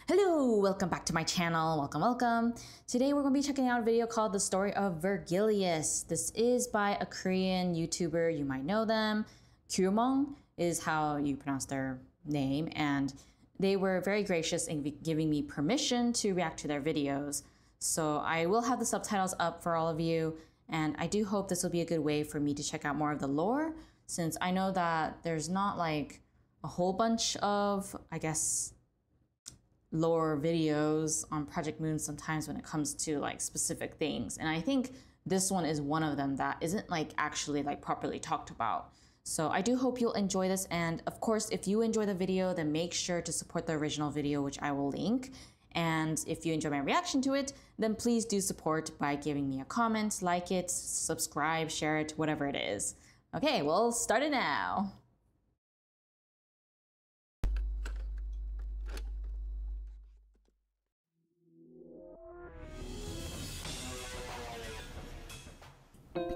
Hello, welcome back to my channel. Welcome. Today we're going to be checking out a video called The Story of Vergilius. This is by a Korean YouTuber. You might know them. Kyumong is how you pronounce their name, and they were very gracious in giving me permission to react to their videos. So I will have the subtitles up for all of you, and I do hope this will be a good way for me to check out more of the lore, since I know that there's not like a whole bunch of, I guess, lore videos on Project Moon sometimes when it comes to like specific things. And I think this one is one of them that isn't like actually like properly talked about. So I do hope you'll enjoy this. And of course, if you enjoy the video, then make sure to support the original video, which I will link. And if you enjoy my reaction to it, then please do support by giving me a comment, like it, subscribe, share it, whatever it is. Okay, we'll start it now.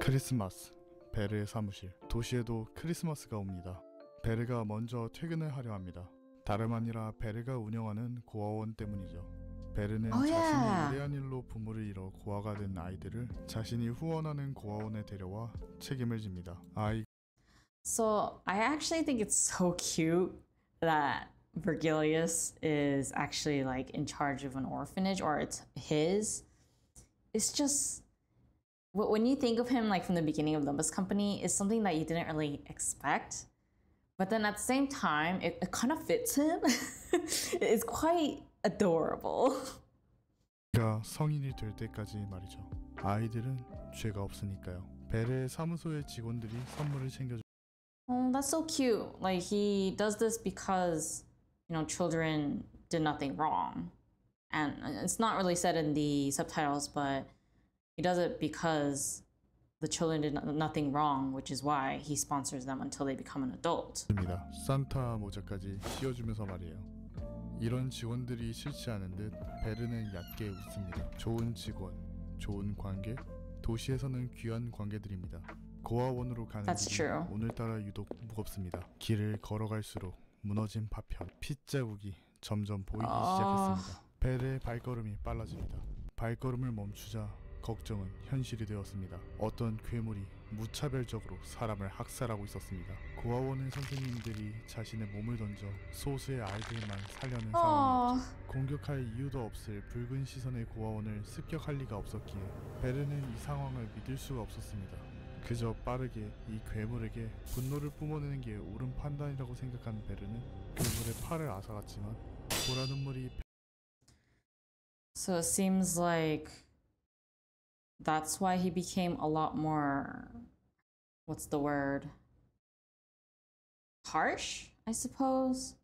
크리스마스, 베르의 사무실. 도시에도 크리스마스가 옵니다. 베르가 먼저 퇴근을 하려 합니다. 다름 아니라 베르가 운영하는 고아원 때문이죠. 베르는 자신이 의뢰한 일로 부모를 잃어 고아가 된 아이들을 자신이 후원하는 고아원에 데려와 책임을 집니다. So I actually think it's so cute that Vergilius is actually like in charge of an orphanage, or it's his. It's just, when you think of him like from the beginning of Limbus Company, is something that you didn't really expect. But then at the same time, it kind of fits him. It's quite adorable. 그가 성인이 될 때까지 말이죠. 아이들은 죄가 없으니까요. 베르의 사무소의 직원들이 선물을 챙겨줘. Oh, that's so cute. Like he does this because, you know, children did nothing wrong. And it's not really said in the subtitles, but he does it because the children did nothing wrong, which is why he sponsors them until they become an adult. 산타 모자까지 씌워주면서 말이에요. 이런 직원들이 싫지 않은 듯 베르는 얕게 웃습니다. 좋은 직원, 좋은 관계, 도시에서는 귀한 관계들입니다. 고아원으로 가는 길이 오늘따라 유독 무겁습니다. 길을 걸어갈수록 무너진 파편, 핏자국이 점점 보이기 시작했습니다. 베르의 발걸음이 빨라집니다. 발걸음을 멈추자 걱정은 현실이 되었습니다. 어떤 괴물이 무차별적으로 사람을 학살하고 있었습니다. 고아원의 선생님들이 자신의 몸을 던져 소수의 아이들만 살려는 상황이었죠. 공격할 이유도 없을 붉은 시선의 고아원을 습격할 리가 없었기에 베르는 이 상황을 믿을 수가 없었습니다. 그저 빠르게 이 괴물에게 분노를 뿜어내는 게 옳은 판단이라고 생각한 베르는 괴물의 팔을 앗아갔지만 보라 눈물이 So it seems like that's why he became a lot more, what's the word? Harsh, I suppose?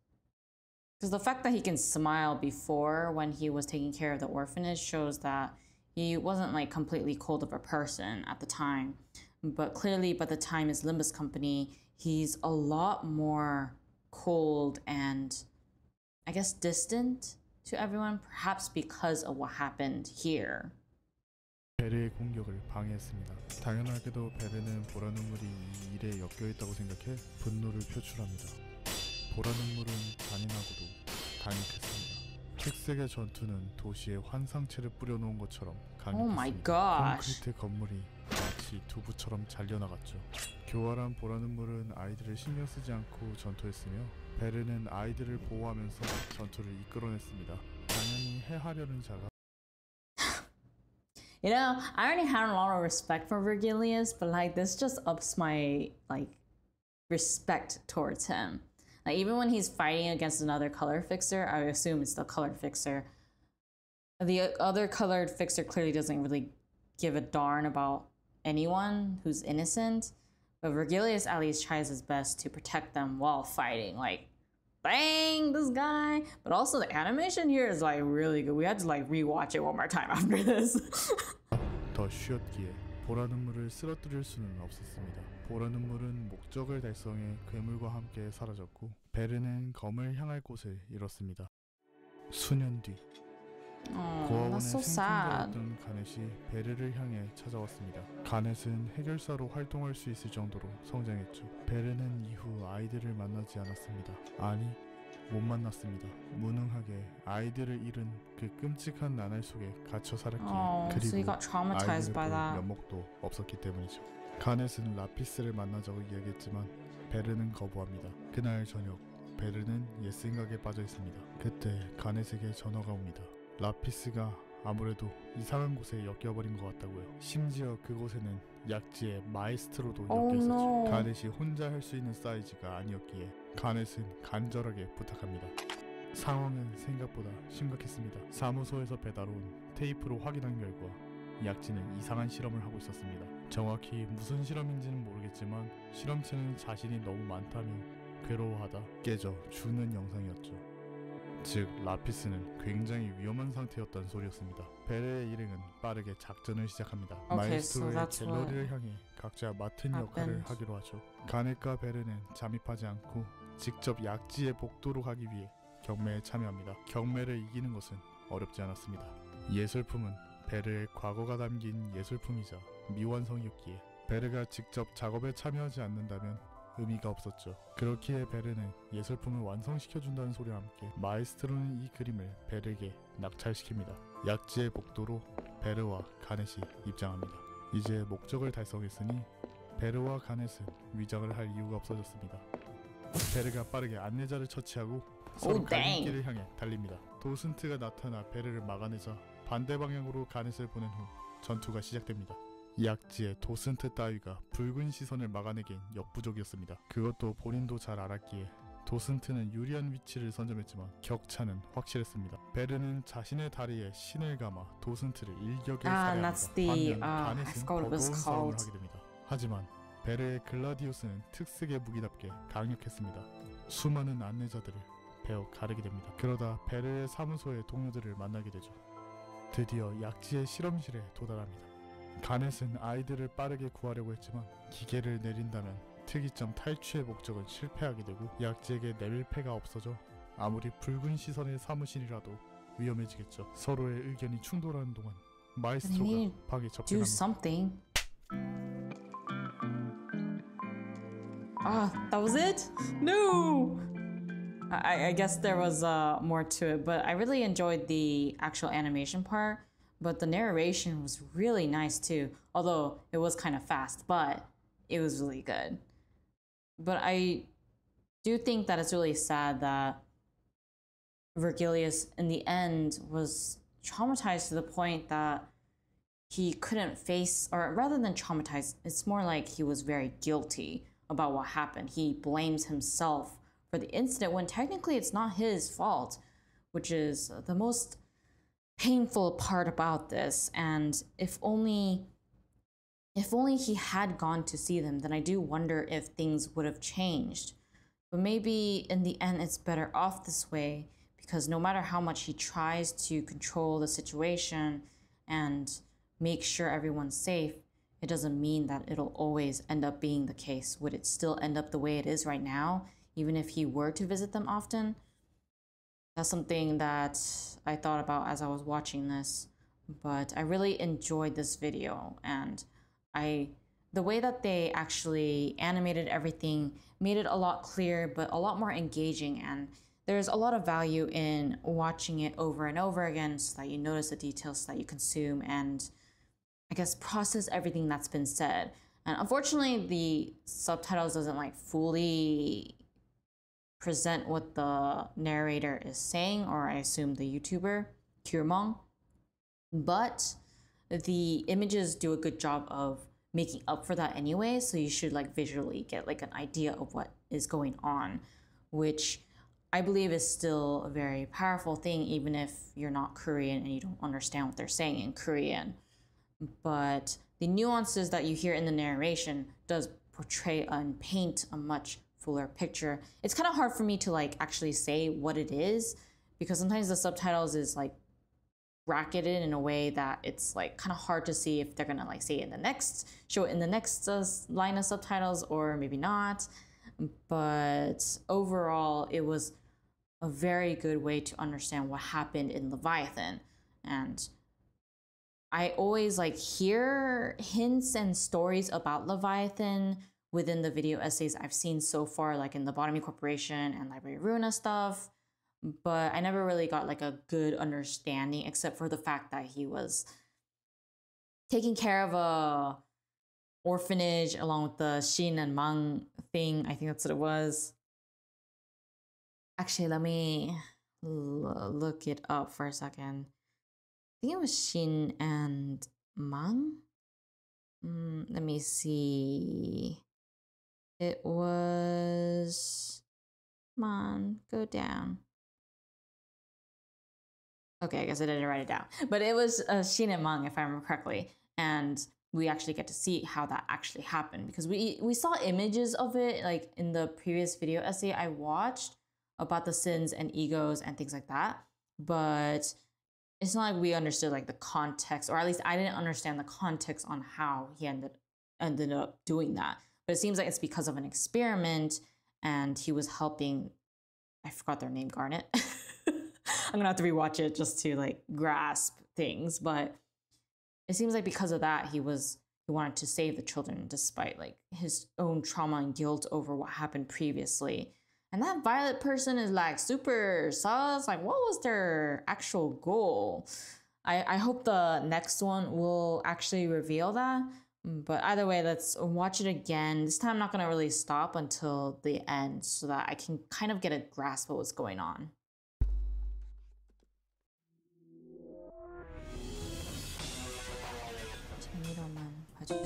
Because the fact that he can smile before when he was taking care of the orphanage shows that he wasn't like completely cold of a person at the time. But clearly by the time his Limbus Company, he's a lot more cold and I guess distant to everyone, perhaps because of what happened here. 베르의 공격을 방해했습니다. 당연하게도 베르는 보라 눈물이 이 일에 엮여있다고 생각해 분노를 표출합니다. 보라 눈물은 잔인하고도 강력했습니다. 흑색의 전투는 도시에 환상체를 뿌려놓은 것처럼 강력했습니다. 콘크리트 건물이 마치 두부처럼 잘려나갔죠. 교활한 보라 눈물은 아이들을 신경 쓰지 않고 전투했으며 베르는 아이들을 보호하면서 전투를 이끌어냈습니다. 당연히 해하려는 자가 You know, I already had a lot of respect for Vergilius, but like this just ups my like respect towards him. Like even when he's fighting against another color fixer, I assume it's the color fixer. The other colored fixer clearly doesn't really give a darn about anyone who's innocent, but Vergilius at least tries his best to protect them while fighting. Like, bang, this guy. But also the animation here is like really good. We had to like rewatch it one more time after this. 더 쉬었기에 보라 눈물을 쓰러뜨릴 수는 없었습니다. 보라 눈물은 목적을 달성해 괴물과 함께 사라졌고 베르는 검을 향할 곳을 잃었습니다. 수년 뒤 고아원의 생존자였던 가넷이 베르를 향해 찾아왔습니다. 가넷은 해결사로 활동할 수 있을 정도로 성장했죠. 베르는 이후 아이들을 만나지 않았습니다. 아니, 못 만났습니다. 무능하게 아이들을 잃은 그 끔찍한 나날 속에 갇혀 살았기에 Oh, so he 그리고 got traumatized 아이들을 by 볼 that. 면목도 없었기 때문이죠. 가넷은 라피스를 만나자고 이야기했지만 베르는 거부합니다. 그날 저녁 베르는 옛 생각에 빠져 있습니다. 그때 가넷에게 전화가 옵니다. 라피스가 아무래도 이상한 곳에 엮여버린 것 같다고요. 심지어 그곳에는 약지의 마에스트로도 엮여 있었죠. no. 가넷이 혼자 할 수 있는 사이즈가 아니었기에 가넷은 간절하게 부탁합니다. 상황은 생각보다 심각했습니다. 사무소에서 배달 온 테이프로 확인한 결과 약지는 이상한 실험을 하고 있었습니다. 정확히 무슨 실험인지는 모르겠지만 실험체는 자신이 너무 많다며 괴로워하다 깨져 죽는 영상이었죠. 즉 라피스는 굉장히 위험한 상태였던 소리였습니다. 베르의 일행은 빠르게 작전을 시작합니다. Okay, so 마에스트로의 that's what 갤러리를 향해 각자 맡은 역할을 happened. 하기로 하죠. 가넷과 베르는 잠입하지 않고 직접 약지의 복도로 가기 위해 경매에 참여합니다. 경매를 이기는 것은 어렵지 않았습니다. 예술품은 베르의 과거가 담긴 예술품이자 미완성이었기에 베르가 직접 작업에 참여하지 않는다면 의미가 없었죠. 그렇기에 베르는 예술품을 완성시켜준다는 소리와 함께 마에스트로는 이 그림을 베르에게 낙찰시킵니다. 약지의 복도로 베르와 가넷이 입장합니다. 이제 목적을 달성했으니 베르와 가넷은 위장을 할 이유가 없어졌습니다. 베르가 빠르게 안내자를 처치하고 서로 Oh, dang. 갈림길을 향해 달립니다. 도슨트가 나타나 베르를 막아내자 반대 방향으로 가넷을 보낸 후 전투가 시작됩니다. 약지의 도슨트 따위가 붉은 시선을 막아내기엔 역부족이었습니다. 그것도 본인도 잘 알았기에 도슨트는 유리한 위치를 선점했지만 격차는 확실했습니다. 베르는 자신의 다리에 신을 감아 도슨트를 일격에 Ah, and that's 살해합니다. the 반면 I 가넷은 forgot what it was 버거운 싸움을 called. 하게 됩니다. 하지만 베르의 글라디우스는 특색의 무기답게 강력했습니다. 수많은 안내자들을 베어 가르게 됩니다. 그러다 베르의 사무소의 동료들을 만나게 되죠. 드디어 약지의 실험실에 도달합니다. 가넷은 아이들을 빠르게 구하려고 했지만 기계를 내린다면 특이점 탈취의 목적은 실패하게 되고 약지에게 내밀 패가 없어져 아무리 붉은 시선의 사무실이라도 위험해지겠죠. 서로의 의견이 충돌하는 동안 마에스트로가 need 방에 Do 접근합니다. something. Ah, that was it? No! I guess there was more to it, but I really enjoyed the actual animation part. But the narration was really nice too, although it was kind of fast, but it was really good. But I do think that it's really sad that Vergilius, in the end, was traumatized to the point that he couldn't face, or rather than traumatized, it's more like he was very guilty about what happened. He blames himself for the incident when technically it's not his fault, which is the most painful part about this. And if only he had gone to see them, then I do wonder if things would have changed. But maybe in the end it's better off this way, because no matter how much he tries to control the situation and make sure everyone's safe, it doesn't mean that it'll always end up being the case. Would it still end up the way it is right now, even if he were to visit them often? That's something that I thought about as I was watching this, but I really enjoyed this video, and the way that they actually animated everything made it a lot clearer, but a lot more engaging, and there's a lot of value in watching it over and over again so that you notice the details, so that you consume and I guess process everything that's been said. And unfortunately, the subtitles doesn't like fully present what the narrator is saying, or I assume the YouTuber, Kyurmong. But the images do a good job of making up for that anyway, so you should like visually get like an idea of what is going on, which I believe is still a very powerful thing, even if you're not Korean and you don't understand what they're saying in Korean. But the nuances that you hear in the narration does portray and paint a much fuller picture. It's kind of hard for me to like actually say what it is, because sometimes the subtitles is like bracketed in a way that it's like kind of hard to see if they're gonna like say it in the next, show it in the next line of subtitles, or maybe not. But overall, it was a very good way to understand what happened in Leviathan. And I always like hear hints and stories about Leviathan within the video essays I've seen so far, like in the Lobotomy Corporation and Library Runa stuff. but I never really got like a good understanding except for the fact that he was taking care of a orphanage along with the Shin and Mang thing. I think that's what it was. Actually, let me look it up for a second. I think it was Shin and Mang. Let me see. It was... Come on, go down. Okay, I guess I didn't write it down. But it was Shin and Mang, if I remember correctly. And we actually get to see how that actually happened. Because we saw images of it like in the previous video essay I watched about the sins and egos and things like that. But it's not like we understood like the context, or at least I didn't understand the context on how he ended up doing that. But it seems like it's because of an experiment, and he was helping, I forgot their name, Garnet. I'm gonna have to rewatch it just to like grasp things, but it seems like because of that, he wanted to save the children despite like his own trauma and guilt over what happened previously. And that Violet person is like super sus. Like, what was their actual goal? I hope the next one will actually reveal that. But either way, let's watch it again. This time I'm not gonna really stop until the end so that I can kind of get a grasp of what's going on.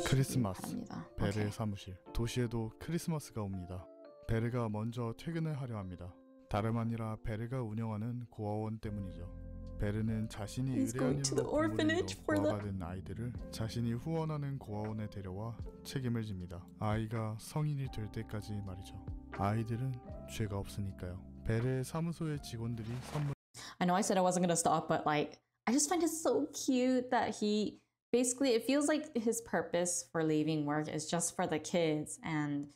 크리스마스, 베르의 사무실. 도시에도 크리스마스가 옵니다. 베르가 먼저 퇴근을 하려 합니다. 다름 아니라 베르가 운영하는 고아원 때문이죠. 베르는 자신이 의뢰한 일로 부모님으로 고아받은 아이들을 자신이 후원하는 고아원에 데려와 책임을 집니다. 아이가 성인이 될 때까지 말이죠. 아이들은 죄가 없으니까요. 베르의 사무소의 직원들이 선물. I know I said I wasn't gonna stop, but like I just find it so cute that he basically, it feels like his purpose for leaving work is just for the kids, and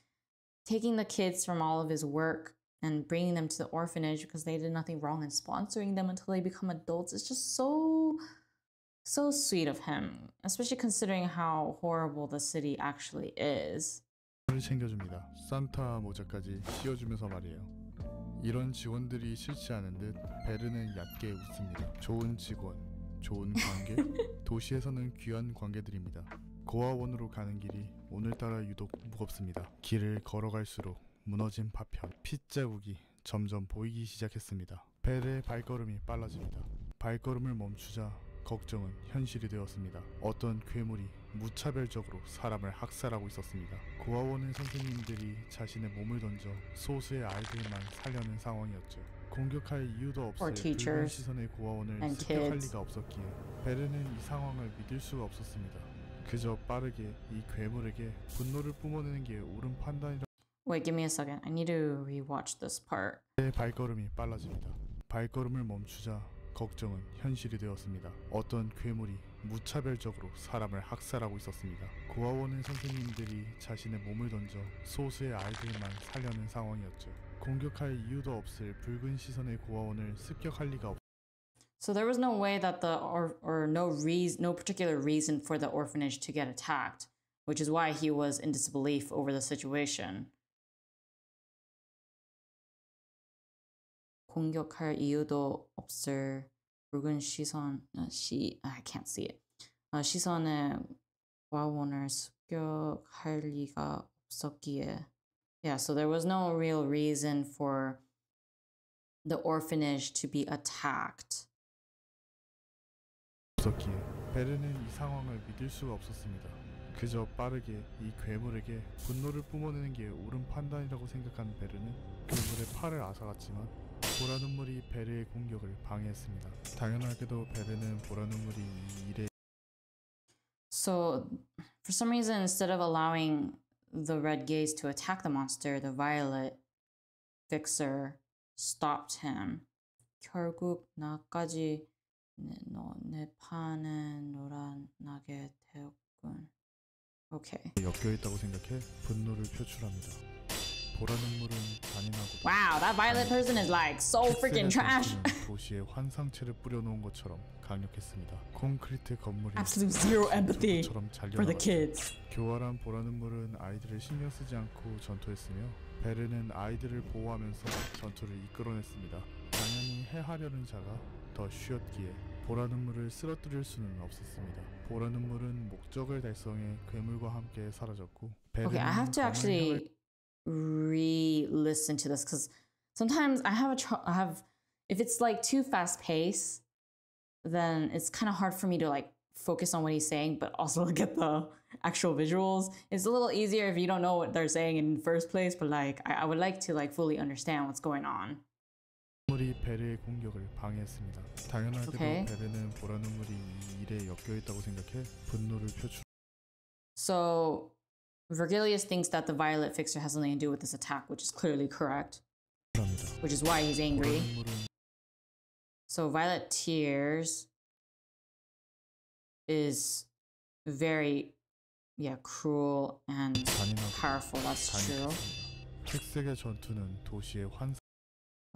taking the kids from all of his work and bringing them to the orphanage because they did nothing wrong and sponsoring them until they become adults. It's just so sweet of him, especially considering how horrible the city actually is. 챙겨줍니다. 산타 모자까지 씌워주면서 말이에요. 이런 직원들이 싫지 않은 듯 베르는 얕게 웃습니다. 좋은 직원, 좋은 관계, 도시에서는 귀한 관계들입니다. 고아원으로 가는 길이 오늘따라 유독 무겁습니다. 길을 걸어갈수록 무너진 파편, 핏자국이 점점 보이기 시작했습니다. 베르의 발걸음이 빨라집니다. 발걸음을 멈추자 걱정은 현실이 되었습니다. 어떤 괴물이 무차별적으로 사람을 학살하고 있었습니다. 고아원의 선생님들이 자신의 몸을 던져 소수의 아이들만 살려는 상황이었죠. 공격할 이유도 없을 붉은 시선의 고아원을 습격할 리가 없었기에 베르는 이 상황을 믿을 수가 없었습니다. 그저 빠르게 이 괴물에게 분노를 뿜어내는 게 옳은 판단이라. Wait, give me a second. I need to rewatch this part. 발걸음이 빨라집니다. 발걸음을 멈추자 걱정은 현실이 되었습니다. 어떤 괴물이 무차별적으로 사람을 학살하고 있었습니다. 고아원의 선생님들이 자신의 몸을 던져 소수의 아이들만 살려는 상황이었죠. 공격할 이유도 없을 붉은 시선의 고아원을 습격할 리가 없. So there was no way that no particular reason for the orphanage to get attacked, which is why he was in disbelief over the situation. 공격할 이유도 없을 붉은 시선 I can't see it. 시선의 고아원을 습격할 리가 없었기에. Yeah, so there was no real reason for the orphanage to be attacked. 없었기에 베르는 이 상황을 믿을 수가 없었습니다. 그저 빠르게 이 괴물에게 분노를 뿜어내는 게 옳은 판단이라고 생각한 베르는 괴물의 팔을 앗아갔지만 보라 눈물이 베르의 공격을 방해했습니다. 당연하게도 베르는 보라 눈물이 이 일에. So, for some reason, instead of allowing the red gaze to attack the monster, the violet fixer stopped him. 결국 나까지 내 판에 놀아나게 되었군. Okay. 엮여있다고 생각해 분노를 표출합니다. 보라 눈물은 잔인하고. Wow, that violet person is like so freaking trash. 도시에 환상체를 뿌려놓은 것처럼 강력했습니다. 콘크리트 건물이 absolute zero empathy for the kids. 교활한 보라 눈물은 아이들을 신경 쓰지 않고 전투했으며 베르는 아이들을 보호하면서 전투를 이끌어냈습니다. 당연히 해하려는 자가 더 쉬었기에 보라 눈물을 쓰러뜨릴 수는 없었습니다. 보라 눈물은 목적을 달성해 괴물과 함께 사라졌고 Okay, I 베르는 have to 검을 향할 actually re-listen to this because sometimes I have if it's like too fast paced, then it's kind of hard for me to like focus on what he's saying, but also look at the actual visuals. It's a little easier if you don't know what they're saying in the first place, but like I would like to like fully understand what's going on. 눈물이 베르의 공격을 방해했습니다. 당연하게도 Okay. 베르는 보라 눈물이 이 일에 엮여 있다고 생각해 분노를 표출. So Vergilius thinks that the violet fixer has something to do with this attack, which is clearly correct, 합니다. which is why he's 보라 angry. 눈물은 So Violet Tears is very, cruel and 잔인하고 powerful. That's true. 잔인했습니다. 특색의 전투는 도시의 환상.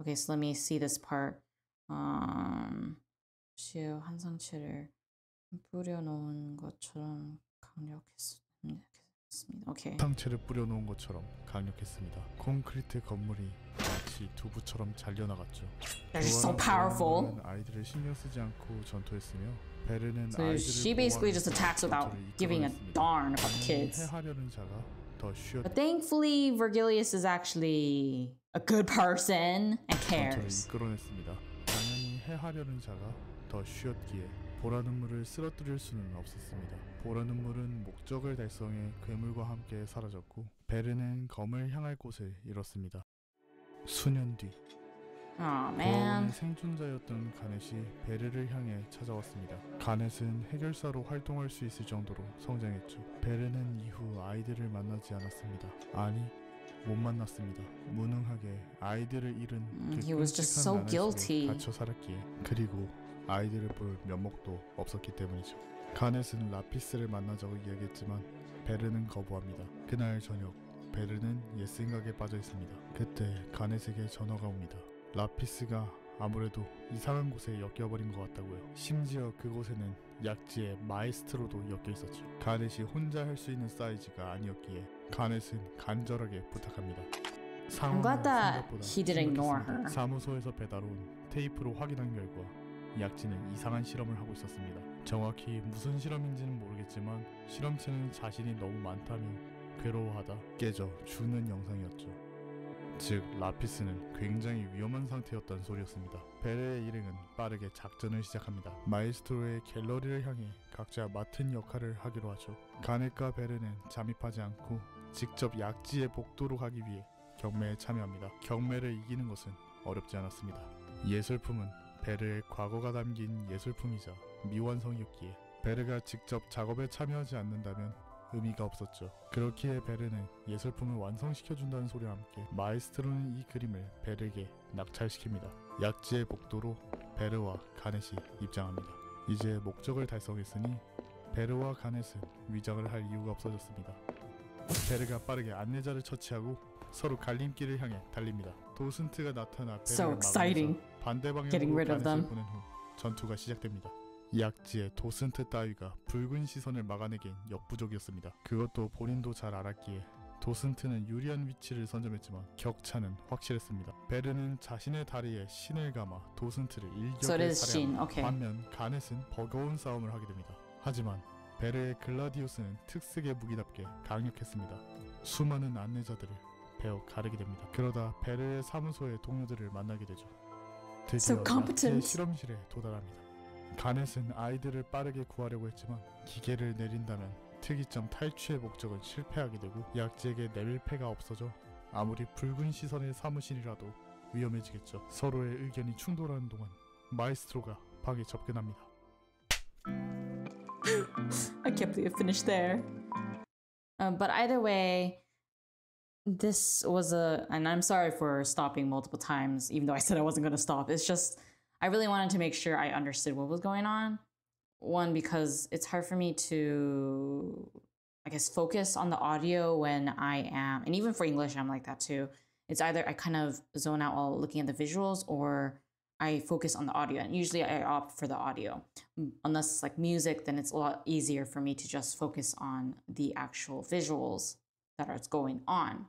Okay, so let me see this part. 시의 환상체를 뿌려놓은 것처럼 강력했습니다. Okay. 상체를 뿌려놓은 것처럼 강력했습니다. 콘크리트 건물이 마치 두부처럼 잘려나갔죠. They're just so 그와는 powerful. 베르는 아이들을 신경 쓰지 않고 전투했으며 베르는 So 아이들을 she basically just 보호하면서 attacks without 전투를 giving a 이끌어냈습니다. darn about the 당연히 kids. 해하려는 자가 더 쉬었 But thankfully, Vergilius is actually a good person and 전투를 cares. 이끌어냈습니다. 당연히 해하려는 자가 더 쉬었기에 보라 눈물을 쓰러뜨릴 수는 없었습니다. 보라 눈물은 목적을 달성해 괴물과 함께 사라졌고 베르는 검을 향할 곳을 잃었습니다. 수년 뒤 Oh 고아원의 man. 생존자였던 가넷이 베르를 향해 찾아왔습니다. 가넷은 해결사로 활동할 수 있을 정도로 성장했죠. 베르는 이후 아이들을 만나지 않았습니다. 아니, 못 만났습니다. 무능하게 아이들을 잃은 그 He was just so 끔찍한 나날 속에 guilty. 갇혀 살았기에 그리고 아이들을 볼 면목도 없었기 때문이죠. 가넷은 라피스를 만나자고 이야기했지만 베르는 거부합니다. 그날 저녁 베르는 옛 생각에 빠져 있습니다. 그때 가넷에게 전화가 옵니다. 라피스가 아무래도 이상한 곳에 엮여버린 것 같다고요. 심지어 그곳에는 약지의 마에스트로도 엮여 있었죠. 가넷이 혼자 할 수 있는 사이즈가 아니었기에 가넷은 간절하게 부탁합니다. I'm glad that 생각보다 he didn't ignore 심각했습니다. her. 사무소에서 배달온 테이프로 확인한 결과 약지는 이상한 실험을 하고 있었습니다. 정확히 무슨 실험인지는 모르겠지만 실험체는 자신이 너무 많다며 괴로워하다 깨져 죽는 영상이었죠. 즉 라피스는 굉장히 위험한 상태였던 소리였습니다. 베르의 일행은 빠르게 작전을 시작합니다. 마에스트로의 갤러리를 향해 각자 맡은 역할을 하기로 하죠. 가넷과 베르는 잠입하지 않고 직접 약지의 복도로 가기 위해 경매에 참여합니다. 경매를 이기는 것은 어렵지 않았습니다. 예술품은 베르의 과거가 담긴 예술품이자 미완성이었기에 베르가 직접 작업에 참여하지 않는다면 의미가 없었죠. 그렇기에 베르는 예술품을 완성시켜준다는 소리와 함께 마에스트로는 이 그림을 베르에게 낙찰시킵니다. 약지의 복도로 베르와 가넷이 입장합니다. 이제 목적을 달성했으니 베르와 가넷은 위장을 할 이유가 없어졌습니다. 베르가 빠르게 안내자를 처치하고 서로 갈림길을 향해 달립니다. 도슨트가 나타나 So 베르를 exciting. 막으면서 반대 Getting 방향으로 rid of 가넷을 them. 보낸 후 전투가 시작됩니다. 약지의 도슨트 따위가 붉은 시선을 막아내기엔 역부족이었습니다. 그것도 본인도 잘 알았기에 도슨트는 유리한 위치를 선점했지만 격차는 확실했습니다. 베르는 자신의 다리에 신을 감아 도슨트를 So it 일격에 is Shin. 살해합니다. Okay. 반면 가넷은 버거운 싸움을 하게 됩니다. 하지만 베르의 글라디우스는 특색의 무기답게 강력했습니다. 수많은 안내자들을 베어 가르게 됩니다. 그러다 베르의 사무소의 동료들을 만나게 되죠. So 드디어 competent. 약지의 실험실에 도달합니다. 가넷은 아이들을 빠르게 구하려고 했지만 기계를 내린다면 특이점 탈취의 목적은 실패하게 되고 약지에게 내밀 패가 없어져 아무리 붉은 시선의 사무실이라도 위험해지겠죠. 서로의 의견이 충돌하는 동안 마에스트로가 방에 접근합니다. I can't believe it finished there. But either way, this was and I'm sorry for stopping multiple times, even though I said I wasn't going to stop. It's just, I really wanted to make sure I understood what was going on. One, because it's hard for me to, I guess, focus on the audio when I am, and even for English, I'm like that too. It's either I kind of zone out while looking at the visuals or I focus on the audio. And usually I opt for the audio. Unless it's like music, then it's a lot easier for me to just focus on the actual visuals that are going on.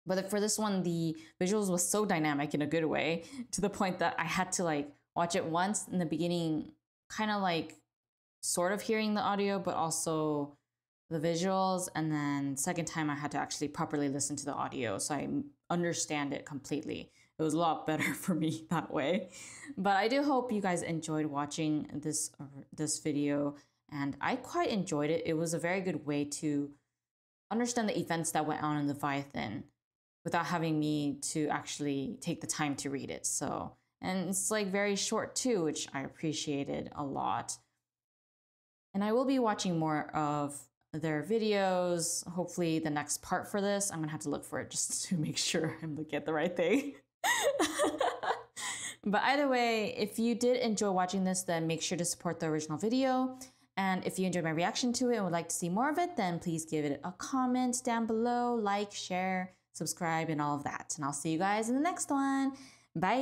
But for this one, the visuals was so dynamic in a good way to the point that I had to like watch it once in the beginning, kind of like sort of hearing the audio, but also the visuals. And then second time I had to actually properly listen to the audio so I understand it completely. It was a lot better for me that way. But I do hope you guys enjoyed watching this video, and I quite enjoyed it. It was a very good way to understand the events that went on in Leviathan without having me to actually take the time to read it. So, and it's like very short too, which I appreciated a lot. And I will be watching more of their videos. Hopefully the next part for this, I'm gonna have to look for it just to make sure I'm looking at the right thing. But either way, if you did enjoy watching this, then make sure to support the original video. And if you enjoyed my reaction to it and would like to see more of it, then please give it a comment down below, like, share, subscribe, and all of that. And I'll see you guys in the next one. Bye!